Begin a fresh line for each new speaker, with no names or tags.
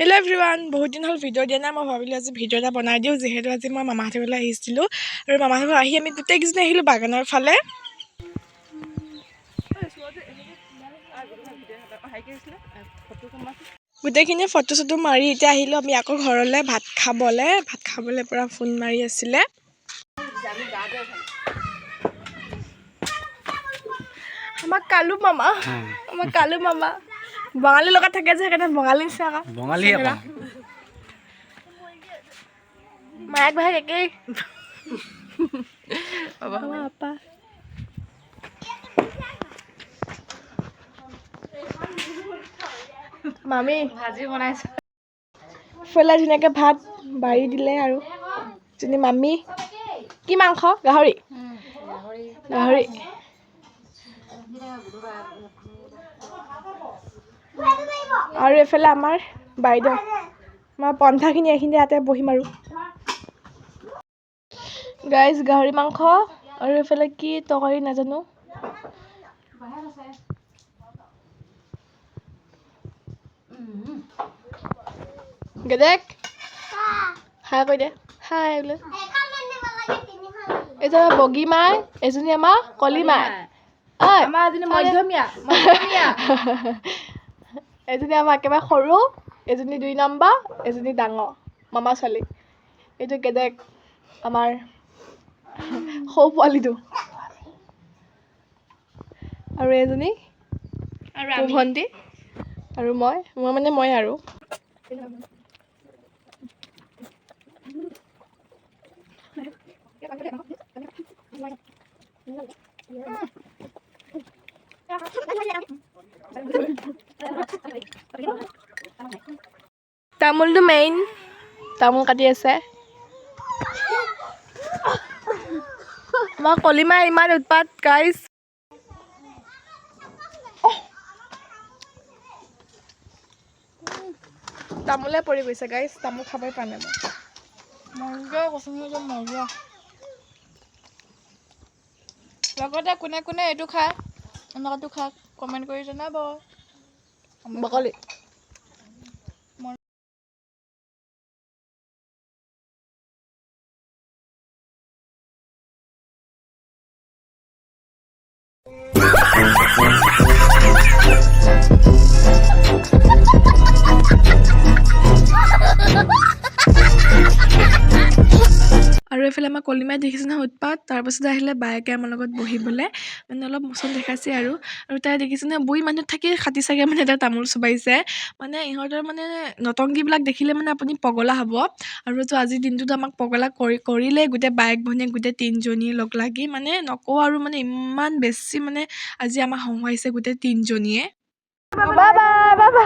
Hello everyone, বহুত দিন হল video দিয়া নাই মই ভাবিলো আজি ভিডিও এটা বনাই দিও যেহেতু আজি মই মামাহঁতৰ ঘৰলৈ আহিছিলো আৰু মামাহঁতৰ ঘৰ আহি আমি গোটেইকেইজনী আহিলো বাগানৰ ফালে গোটেইখিনি ফটো চটো মাৰি এতিয়া আহিলো আমি আকৌ ঘৰলৈ ভাত খাবলৈ পৰা ফোন মাৰি আছিলে আমাৰ কালু মামা বঙালী লগত থাকে যে সেইকাৰণে বঙালী নিচিনা আকৌ
বঙালী আকৌ
মায়েক ভাই একেই আপা মামি
ভাজি বনাইছে
ফেলা ধুনীয়াকৈ ভাত বাঢ়ি দিলে আৰু যেনে মামি কি মাংস গাহৰি আৰু এফালে আমাৰ বাইদেউ আমাৰ পন্থাখিনি এইখিনি ইয়াতে বহিম আৰু গাইজ গাহৰি মাংস আৰু এফালে কি তৰকাৰী নাজানো গেদেক হাই কৈ দে হাই বোলে এইটো বগী মাই এজনী আমাৰ কলি মাই
আমাৰ এজনী মধ্যমীয়া
এজনী আমাৰ একেবাৰে সৰু এজনী 2 নম্বৰ এজনী ডাঙৰ মামা ছোৱালী এইটো গেদেক আমাৰ সৌ পোৱালিটো আৰু এজনী আৰু ভণ্টি আৰু মই আৰু তামোলটো মেইন তামোল কাটি আছে আমাৰ কলিমাই ইমান উৎপাত গাইজ তামোলে পৰি গৈছে গাইজ তামোল খাবই পৰা নাই লগতে কোনে কোনে এইটো খায় এনেকুৱাটো খায় কমেণ্ট কৰি জনাব বকলি আৰু এফালে আমাৰ কলিমাই দেখিছে নহয় উৎপাত তাৰপাছত আহিলে বায়েকে আমাৰ লগত বহিবলৈ মানে অলপ মোচন দেখাইছে আৰু তাই দেখিছে নহয় বুঢ়ী মানুহ থাকি খাটি চাগে মানে এটা তামোল চুবাইছে মানে ইহঁতৰ মানে নতংগীবিলাক দেখিলে মানে আপুনি পগলা হ'ব আৰু আজিৰ দিনটোত আমাক পগলা কৰিলে গোটেই বায়েক ভনীয়েক গোটেই 3জনীয়ে লগ লাগি মানে নকওঁ আৰু মানে ইমান বেছি মানে আজি আমাক হহুৱাইছে গোটেই 3জনীয়ে বাই বাই